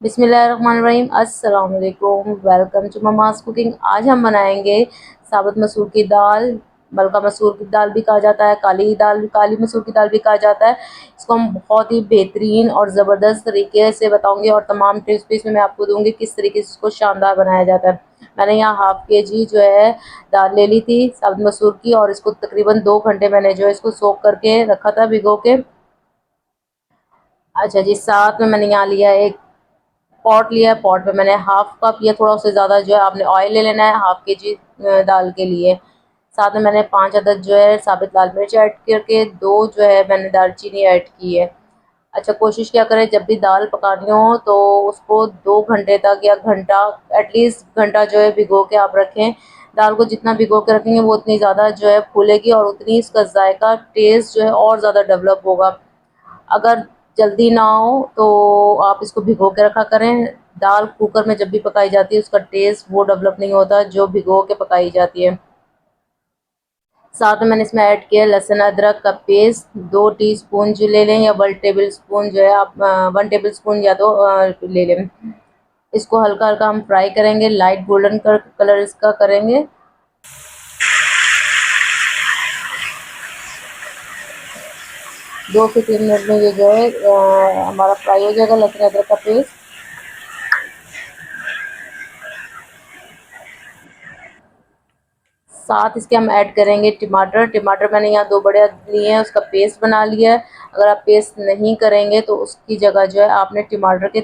बिस्मिल्लाहिर्रहमानिर्रहीम। अस्सलाम वालेकुम। Welcome to mama's cooking. आज हम बनाएंगे साबुत मसूर की दाल। बल्का मसूर की दाल भी कहा जाता है, काली मसूर की दाल भी कहा जाता है। इसको हम बहुत ही बेहतरीन और ज़बरदस्त तरीके से बताऊंगी और तमाम टिप्स भी इसमें मैं आपको दूंगी किस तरीके से इसको शानदार बनाया जाता है। मैंने यहाँ हाफ़ के जी जो है दाल ले ली थी साबुत मसूर की, और इसको तकरीबन 2 घंटे मैंने जो है इसको सोक करके रखा था, भिगो के। अच्छा जी, साथ में मैंने यहाँ लिया एक पॉट लिया है। पॉट में मैंने हाफ कप या थोड़ा उससे ज़्यादा जो है आपने ऑयल ले लेना है हाफ के जी दाल के लिए। साथ में मैंने 5 अदद जो है साबित लाल मिर्च ऐड करके, 2 जो है मैंने दालचीनी ऐड की है। अच्छा, कोशिश क्या करें जब भी दाल पकानी हो तो उसको 2 घंटे तक या घंटा, एटलीस्ट घंटा जो है भिगो के आप रखें। दाल को जितना भिगो के रखेंगे वो उतनी ज़्यादा जो है फूलेगी और उतनी इसका जायका टेस्ट जो है और ज़्यादा डेवलप होगा। अगर जल्दी ना हो तो आप इसको भिगो के रखा करें। दाल कुकर में जब भी पकाई जाती है उसका टेस्ट वो डेवलप नहीं होता जो भिगो के पकाई जाती है। साथ में मैंने इसमें ऐड किया लहसुन अदरक का पेस्ट, 2 टीस्पून जो ले लें, या 1 टेबल स्पून जो है आप 1 टेबल स्पून या तो ले लें। इसको हल्का हल्का हम फ्राई करेंगे, लाइट गोल्डन कलर इसका करेंगे। 2 से 3 मिनट में ये जो है हमारा फ्राई हो जाएगा लहसुन अदरक का पेस्ट। साथ इसके हम ऐड करेंगे टमाटर। टमाटर मैंने यहाँ 2 बड़े लिए हैं, उसका पेस्ट बना लिया है। अगर आप पेस्ट नहीं करेंगे तो उसकी जगह जो है आपने टमाटर के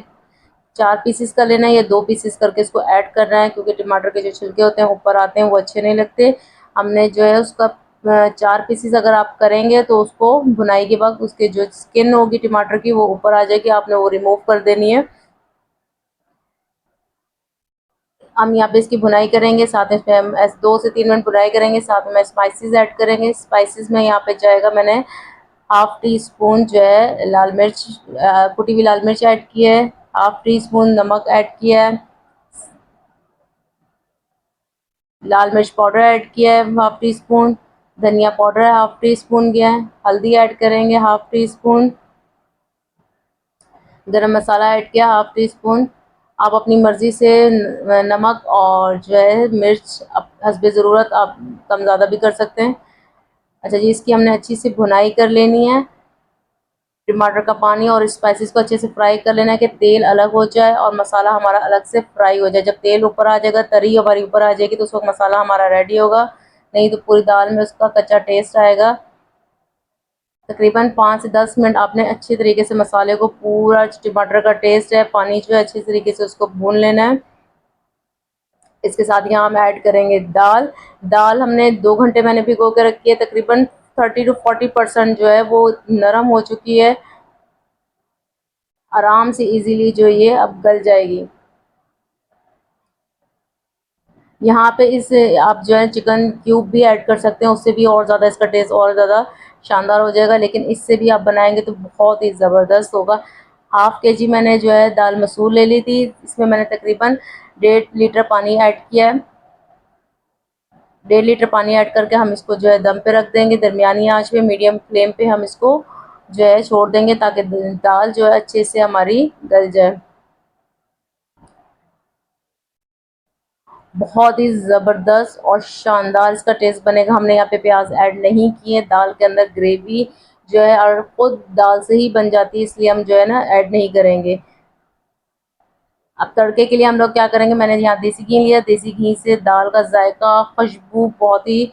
4 पीसेस कर लेना है या 2 पीसेस करके इसको ऐड करना है, क्योंकि टमाटर के जो छिलके होते हैं ऊपर आते हैं वो अच्छे नहीं लगते। हमने जो है उसका 4 पीसेस अगर आप करेंगे तो उसको भुनाई के वक्त उसके जो स्किन होगी टमाटर की वो ऊपर आ जाएगी, आपने वो रिमूव कर देनी है। हम यहाँ पे इसकी भुनाई करेंगे, साथ में इसमें हम 2 से 3 मिनट भुनाई करेंगे। साथ में स्पाइसेस ऐड करेंगे। स्पाइसेस में यहाँ पे जाएगा मैंने हाफ टी स्पून जो है लाल मिर्च, कुटी हुई लाल मिर्च ऐड की है। हाफ टी स्पून नमक ऐड किया है। लाल मिर्च पाउडर ऐड किया है हाफ टी स्पून। धनिया पाउडर हाफ टी स्पून किया है। हल्दी ऐड करेंगे हाफ टी स्पून। गरम मसाला ऐड किया हाफ टी स्पून। आप अपनी मर्ज़ी से नमक और जो है मिर्च हस्बे ज़रूरत आप कम ज़्यादा भी कर सकते हैं। अच्छा जी, इसकी हमने अच्छी सी भुनाई कर लेनी है। टमाटर का पानी और स्पाइसेस को अच्छे से फ्राई कर लेना है कि तेल अलग हो जाए और मसाला हमारा अलग से फ्राई हो जाए। जब तेल ऊपर आ जाएगा, तरी हमारी ऊपर आ जाएगी, तो उस वक्त मसाला हमारा रेडी होगा, नहीं तो पूरी दाल में उसका कच्चा टेस्ट आएगा। तकरीबन 5 से 10 मिनट आपने अच्छे तरीके से मसाले को, पूरा टमाटर का टेस्ट है, पानी जो है अच्छे तरीके से उसको भून लेना है। इसके साथ यहाँ हम ऐड करेंगे दाल। दाल हमने 2 घंटे मैंने भिगो के रखी है, तकरीबन 30 to 40% जो है वो नरम हो चुकी है। आराम से इजीली जो ये अब गल जाएगी। यहाँ पे इस आप जो है चिकन क्यूब भी ऐड कर सकते हैं, उससे भी और ज़्यादा इसका टेस्ट और ज़्यादा शानदार हो जाएगा, लेकिन इससे भी आप बनाएंगे तो बहुत ही ज़बरदस्त होगा। हाफ़ के जी मैंने जो है दाल मसूर ले ली थी, इसमें मैंने तकरीबन 1.5 लीटर पानी ऐड किया है। 1.5 लीटर पानी ऐड करके हम इसको जो है दम पे रख देंगे, दरमियानी आंच पे, मीडियम फ्लेम पे हम इसको जो है छोड़ देंगे ताकि दाल जो है अच्छे से हमारी गल जाए। बहुत ही ज़बरदस्त और शानदार इसका टेस्ट बनेगा। हमने यहाँ पे प्याज ऐड नहीं किए, दाल के अंदर ग्रेवी जो है और खुद दाल से ही बन जाती है, इसलिए हम जो है ना ऐड नहीं करेंगे। अब तड़के के लिए हम लोग क्या करेंगे, मैंने यहाँ देसी घी लिया। देसी घी से दाल का जायका, खुशबू बहुत ही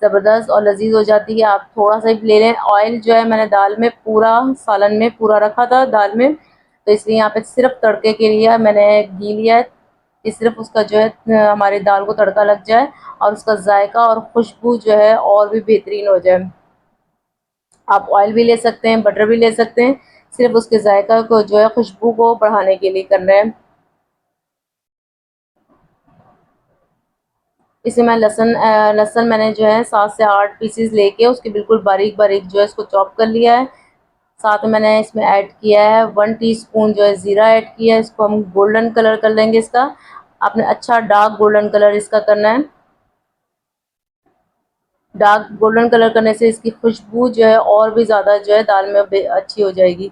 ज़बरदस्त और लजीज हो जाती है। आप थोड़ा सा ही ले लें। ऑयल जो है मैंने दाल में पूरा, सालन में पूरा रखा था दाल में, तो इसलिए यहाँ पे सिर्फ तड़के के लिए मैंने घी लिया है कि सिर्फ उसका जो है हमारी दाल को तड़का लग जाए और उसका जायका और खुशबू जो है और भी बेहतरीन हो जाए। आप ऑयल भी ले सकते हैं, बटर भी ले सकते हैं, सिर्फ उसके जायका को जो है खुशबू को बढ़ाने के लिए करना है। इसमें मैं लहसुन मैंने जो है 7 से 8 पीसेस लेके उसके बिल्कुल बारीक बारीक जो है इसको चॉप कर लिया है। साथ में मैंने इसमें ऐड किया है 1 टीस्पून जो है ज़ीरा ऐड किया है। इसको हम गोल्डन कलर कर लेंगे इसका। आपने अच्छा डार्क गोल्डन कलर इसका करना है। डार्क गोल्डन कलर करने से इसकी खुशबू जो है और भी ज़्यादा जो है दाल में अच्छी हो जाएगी।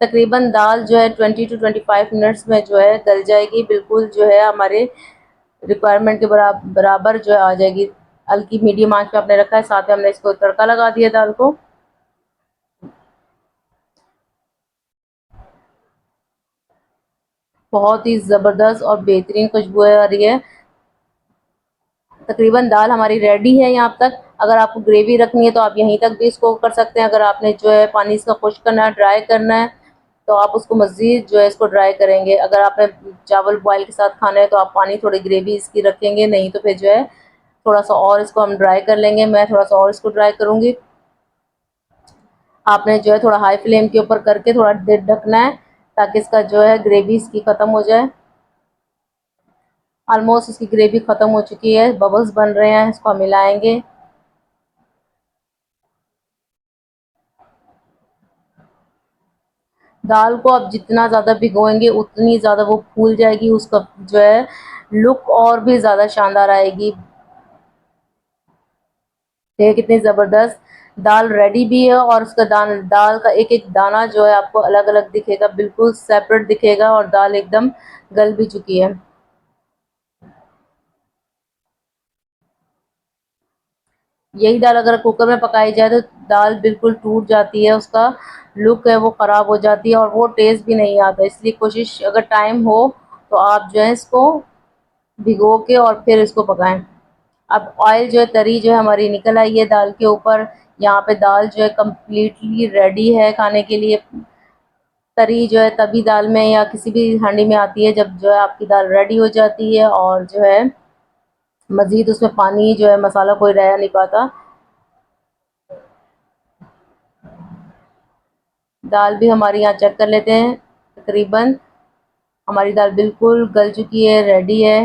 तकरीबन दाल जो है 20 to 25 मिनट्स में जो है गल जाएगी, बिल्कुल जो है हमारे रिक्वायरमेंट के बराबर जो है आ जाएगी। हल्की मीडियम आंच पे आपने रखा है, साथ में हमने इसको तड़का लगा दिया दाल को। बहुत ही ज़बरदस्त और बेहतरीन खुशबू आ रही है। तकरीबन दाल हमारी रेडी है यहाँ तक। अगर आपको ग्रेवी रखनी है तो आप यहीं तक भी इसको कर सकते हैं। अगर आपने जो है पानी इसका खुश्क करना है, ड्राई करना है, तो आप उसको मज़ीद जो है इसको ड्राई करेंगे। अगर आपने चावल बॉयल के साथ खाना है तो आप पानी थोड़ी ग्रेवी इसकी रखेंगे, नहीं तो फिर जो है थोड़ा सा और इसको हम ड्राई कर लेंगे। मैं थोड़ा सा और इसको ड्राई करूँगी। आपने जो है थोड़ा हाई फ्लेम के ऊपर करके थोड़ा देर ढकना है, ताकि इसका जो है ग्रेवी इसकी ख़त्म हो जाए। ऑलमोस्ट इसकी ग्रेवी ख़त्म हो चुकी है, बबल्स बन रहे हैं, इसको हम मिलाएंगे। दाल को आप जितना ज़्यादा भिगोएंगे उतनी ज़्यादा वो फूल जाएगी, उसका जो है लुक और भी ज़्यादा शानदार आएगी। देखिए कितनी ज़बरदस्त दाल रेडी भी है, और उसका दाल का एक एक दाना जो है आपको अलग अलग दिखेगा, बिल्कुल सेपरेट दिखेगा, और दाल एकदम गल भी चुकी है। यही दाल अगर कुकर में पकाई जाए तो दाल बिल्कुल टूट जाती है, उसका लुक है वो ख़राब हो जाती है, और वो टेस्ट भी नहीं आता। इसलिए कोशिश, अगर टाइम हो तो आप जो है इसको भिगो के और फिर इसको पकाएं। अब ऑयल जो है, तरी जो है हमारी निकल आई है दाल के ऊपर। यहाँ पे दाल जो है कम्प्लीटली रेडी है खाने के लिए। तरी जो है तभी दाल में या किसी भी हांडी में आती है जब जो है आपकी दाल रेडी हो जाती है, और जो है मज़ीद उसमें पानी जो है मसाला कोई रह नहीं पाता। दाल भी हमारी यहाँ चेक कर लेते हैं। तकरीबन हमारी दाल बिल्कुल गल चुकी है, रेडी है।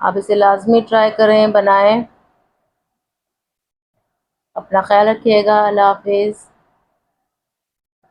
आप इसे लाजमी ट्राई करें, बनाएं। अपना ख्याल रखिएगा। अल्लाह हाफिज़।